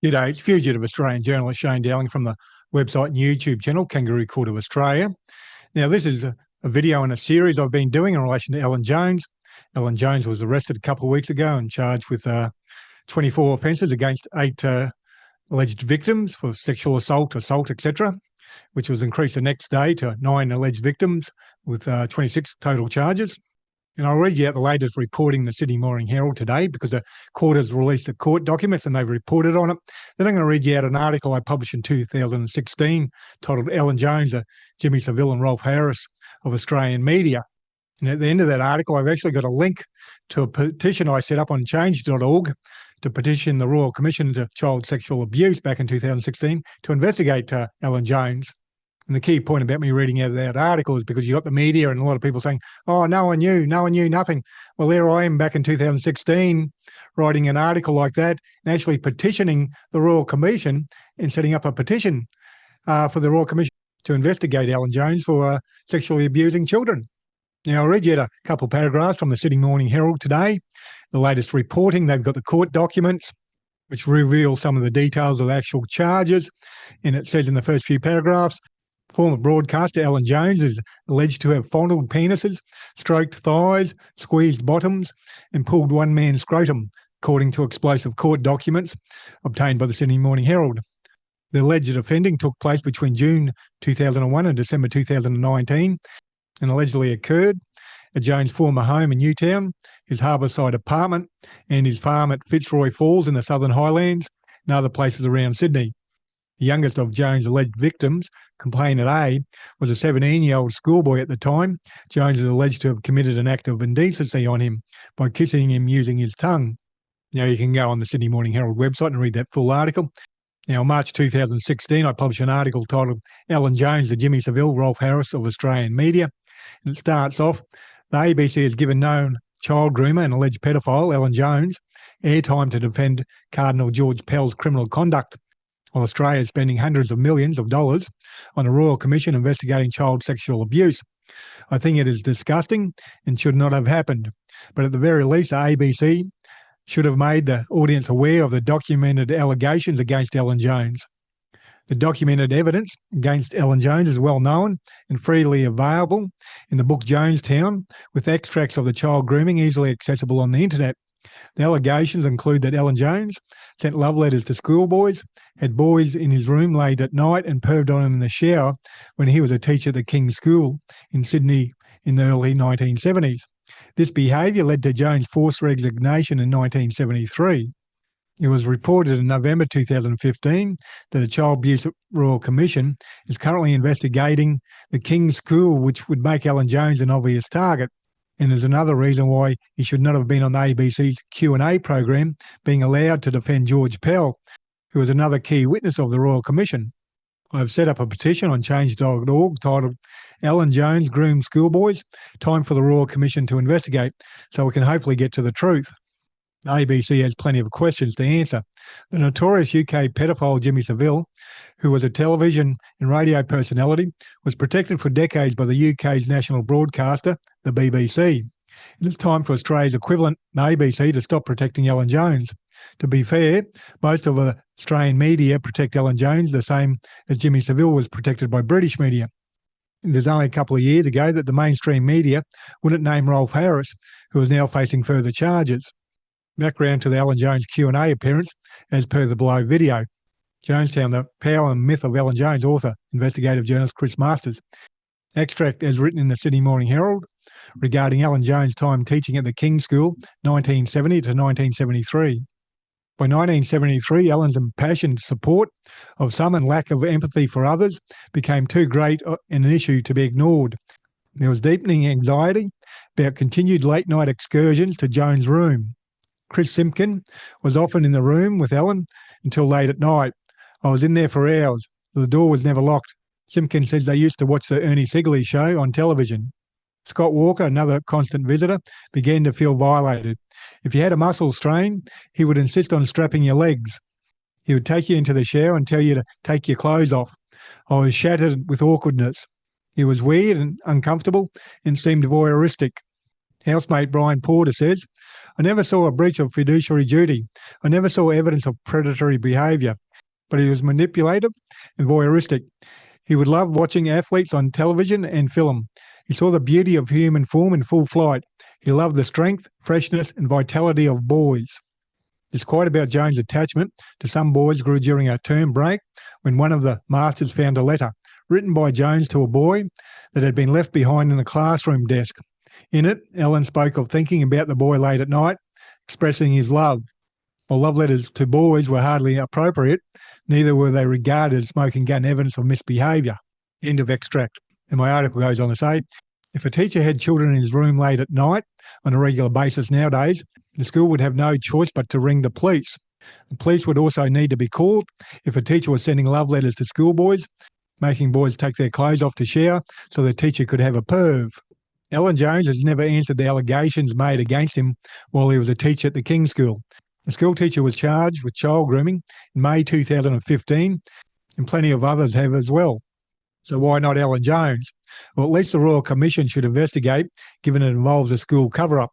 G'day, it's fugitive Australian journalist Shane Dowling from the website and YouTube channel Kangaroo Court of Australia. Now, this is a video in a series I've been doing in relation to Ellen Jones. Ellen Jones was arrested a couple of weeks ago and charged with 24 offences against 8 alleged victims for sexual assault, etc., which was increased the next day to 9 alleged victims with 26 total charges. And I'll read you out the latest reporting in the Sydney Morning Herald today because the court has released the court documents and they've reported on it. Then I'm going to read you out an article I published in 2016 titled Ellen Jones, Jimmy Savile and Rolf Harris of Australian Media. And at the end of that article, I've actually got a link to a petition I set up on change.org to petition the Royal Commission into Child Sexual Abuse back in 2016 to investigate Ellen Jones. And the key point about me reading out of that article is because you got the media and a lot of people saying, oh, no one knew nothing. Well, there I am back in 2016 writing an article like that and actually petitioning the Royal Commission and setting up a petition for the Royal Commission to investigate Ellen Jones for sexually abusing children. Now, I'll read you a couple of paragraphs from the Sydney Morning Herald today. The latest reporting, they've got the court documents, which reveal some of the details of the actual charges. And it says in the first few paragraphs, former broadcaster Ellen Jones is alleged to have fondled penises, stroked thighs, squeezed bottoms, and pulled one man's scrotum, according to explosive court documents obtained by the Sydney Morning Herald. The alleged offending took place between June 2001 and December 2019 and allegedly occurred at Jones' former home in Newtown, his harbourside apartment, and his farm at Fitzroy Falls in the Southern Highlands and other places around Sydney. The youngest of Jones' alleged victims, complainant A, was a 17-year-old schoolboy at the time. Jones is alleged to have committed an act of indecency on him by kissing him using his tongue. Now, you can go on the Sydney Morning Herald website and read that full article. Now, in March 2016, I published an article titled Ellen Jones, the Jimmy Savile, Rolf Harris of Australian Media. And it starts off, the ABC has given known child groomer and alleged pedophile, Ellen Jones, airtime to defend Cardinal George Pell's criminal conduct, while Australia is spending hundreds of millions of dollars on a Royal Commission investigating child sexual abuse. I think it is disgusting and should not have happened. But at the very least, the ABC should have made the audience aware of the documented allegations against Ellen Jones. The documented evidence against Ellen Jones is well known and freely available in the book Jonestown, with extracts of the child grooming easily accessible on the internet. The allegations include that Ellen Jones sent love letters to schoolboys, had boys in his room late at night and perved on him in the shower when he was a teacher at the King's School in Sydney in the early 1970s. This behaviour led to Jones' forced resignation in 1973. It was reported in November 2015 that the Child Abuse Royal Commission is currently investigating the King's School, which would make Ellen Jones an obvious target. And there's another reason why he should not have been on the ABC's Q&A program, being allowed to defend George Pell, who was another key witness of the Royal Commission. I've set up a petition on change.org titled Ellen Jones Groomed Schoolboys, Time for the Royal Commission to Investigate, so we can hopefully get to the truth. The ABC has plenty of questions to answer. The notorious UK pedophile Jimmy Savile, who was a television and radio personality, was protected for decades by the UK's national broadcaster, the BBC. It is time for Australia's equivalent, the ABC, to stop protecting Ellen Jones. To be fair, most of the Australian media protect Ellen Jones the same as Jimmy Savile was protected by British media. It was only a couple of years ago that the mainstream media wouldn't name Rolf Harris, who is now facing further charges. Background to the Ellen Jones Q&A appearance as per the below video. Jonestown, the Power and Myth of Ellen Jones, author, investigative journalist Chris Masters. Extract as written in the Sydney Morning Herald regarding Ellen Jones' time teaching at the King's School, 1970 to 1973. By 1973, Ellen's impassioned support of some and lack of empathy for others became too great and an issue to be ignored. There was deepening anxiety about continued late-night excursions to Jones' room. Chris Simpkin was often in the room with Ellen until late at night. I was in there for hours. The door was never locked. Simpkin says they used to watch the Ernie Sigley show on television. Scott Walker, another constant visitor, began to feel violated. If you had a muscle strain, he would insist on strapping your legs. He would take you into the shower and tell you to take your clothes off. I was shattered with awkwardness. He was weird and uncomfortable and seemed voyeuristic. Housemate Brian Porter says, I never saw a breach of fiduciary duty. I never saw evidence of predatory behaviour, but he was manipulative and voyeuristic. He would love watching athletes on television and film. He saw the beauty of human form in full flight. He loved the strength, freshness and vitality of boys. This quote about Jones' attachment to some boys grew during a term break when one of the masters found a letter written by Jones to a boy that had been left behind in the classroom desk. In it, Ellen spoke of thinking about the boy late at night, expressing his love. While love letters to boys were hardly appropriate, neither were they regarded as smoking gun evidence of misbehaviour. End of extract. And my article goes on to say, if a teacher had children in his room late at night on a regular basis nowadays, the school would have no choice but to ring the police. The police would also need to be called if a teacher was sending love letters to schoolboys, making boys take their clothes off to shower so the teacher could have a perv. Ellen Jones has never answered the allegations made against him while he was a teacher at the King's School. The school teacher was charged with child grooming in May 2015, and plenty of others have as well. So why not Ellen Jones? Well, at least the Royal Commission should investigate, given it involves a school cover-up.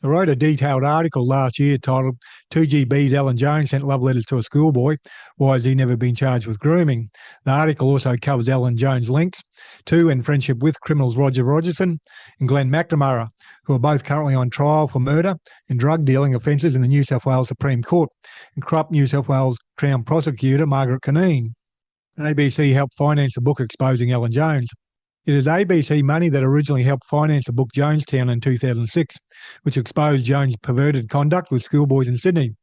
I wrote a detailed article last year titled 2GB's Ellen Jones sent love letters to a schoolboy. Why has he never been charged with grooming? The article also covers Ellen Jones' links to and friendship with criminals Roger Rogerson and Glenn McNamara, who are both currently on trial for murder and drug dealing offences in the New South Wales Supreme Court, and corrupt New South Wales Crown Prosecutor Margaret Cunneen. ABC helped finance the book exposing Ellen Jones. It is ABC money that originally helped finance the book Jonestown in 2006, which exposed Jones' perverted conduct with schoolboys in Sydney.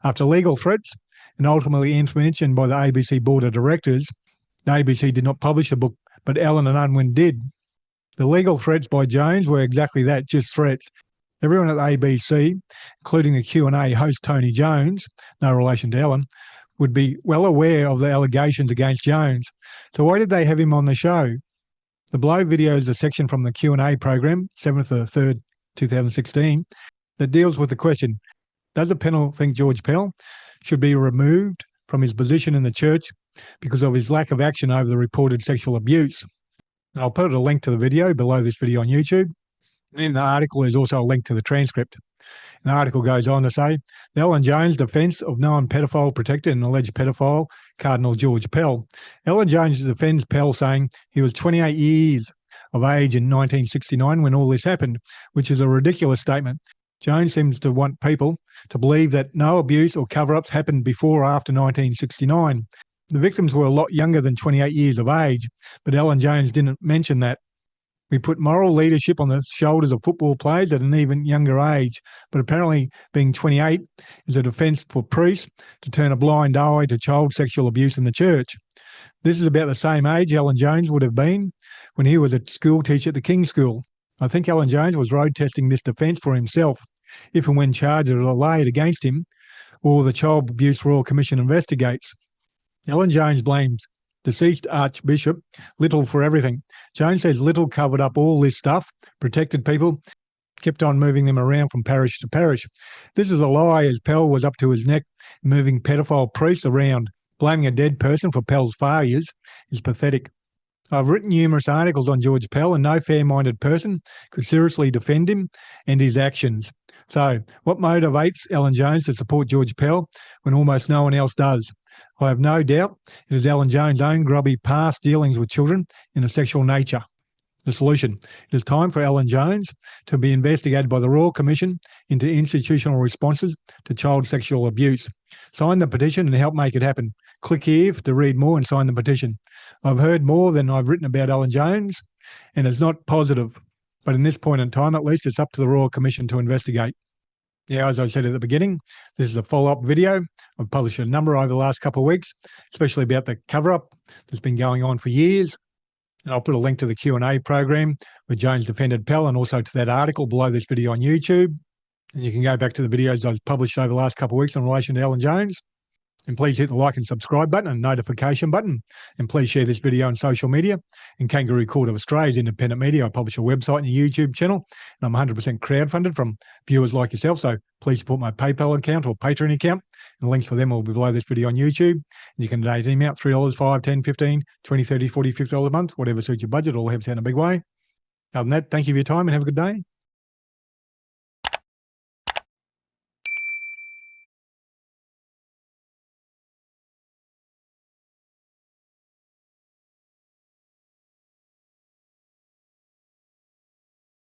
After legal threats and ultimately intervention by the ABC Board of Directors, the ABC did not publish the book, but Ellen and Unwin did. The legal threats by Jones were exactly that, just threats. Everyone at the ABC, including the Q&A host Tony Jones, no relation to Ellen, would be well aware of the allegations against Jones. So why did they have him on the show? The below video is a section from the Q&A program, 7th of 3rd, 2016, that deals with the question, does the panel think George Pell should be removed from his position in the church because of his lack of action over the reported sexual abuse? And I'll put a link to the video below this video on YouTube. And in the article, there's also a link to the transcript. And the article goes on to say, the Ellen Jones defence of known pedophile protected and alleged pedophile, Cardinal George Pell. Ellen Jones defends Pell, saying he was 28 years of age in 1969 when all this happened, which is a ridiculous statement. Jones seems to want people to believe that no abuse or cover-ups happened before or after 1969. The victims were a lot younger than 28 years of age, but Ellen Jones didn't mention that. We put moral leadership on the shoulders of football players at an even younger age, but apparently being 28 is a defence for priests to turn a blind eye to child sexual abuse in the church. This is about the same age Ellen Jones would have been when he was a school teacher at the King's School. I think Ellen Jones was road testing this defence for himself, if and when charges are laid against him or the Child Abuse Royal Commission investigates. Ellen Jones blames deceased Archbishop Little for everything. Jones says Little covered up all this stuff, protected people, kept on moving them around from parish to parish. This is a lie, as Pell was up to his neck moving pedophile priests around. Blaming a dead person for Pell's failures is pathetic. I've written numerous articles on George Pell, and no fair-minded person could seriously defend him and his actions. So, what motivates Ellen Jones to support George Pell when almost no one else does? I have no doubt it is Ellen Jones' own grubby past dealings with children in a sexual nature. The solution: it is time for Ellen Jones to be investigated by the Royal Commission into institutional responses to child sexual abuse. Sign the petition and help make it happen. Click here to read more and sign the petition. I've heard more than I've written about Ellen Jones, and it's not positive. But in this point in time, at least, it's up to the Royal Commission to investigate. Now, as I said at the beginning, this is a follow-up video. I've published a number over the last couple of weeks, especially about the cover-up that's been going on for years. And I'll put a link to the Q&A program where Jones defended Pell, and also to that article below this video on YouTube. And you can go back to the videos I've published over the last couple of weeks in relation to Ellen Jones. And please hit the like and subscribe button and notification button. And please share this video on social media. And Kangaroo Court of Australia's independent media. I publish a website and a YouTube channel. And I'm 100% crowdfunded from viewers like yourself. So please support my PayPal account or Patreon account. And the links for them will be below this video on YouTube. And you can donate any amount, $3, $5, $10, $15, $20, $30, $40, $50 a month, whatever suits your budget. All helps out in a big way. Other than that, thank you for your time and have a good day.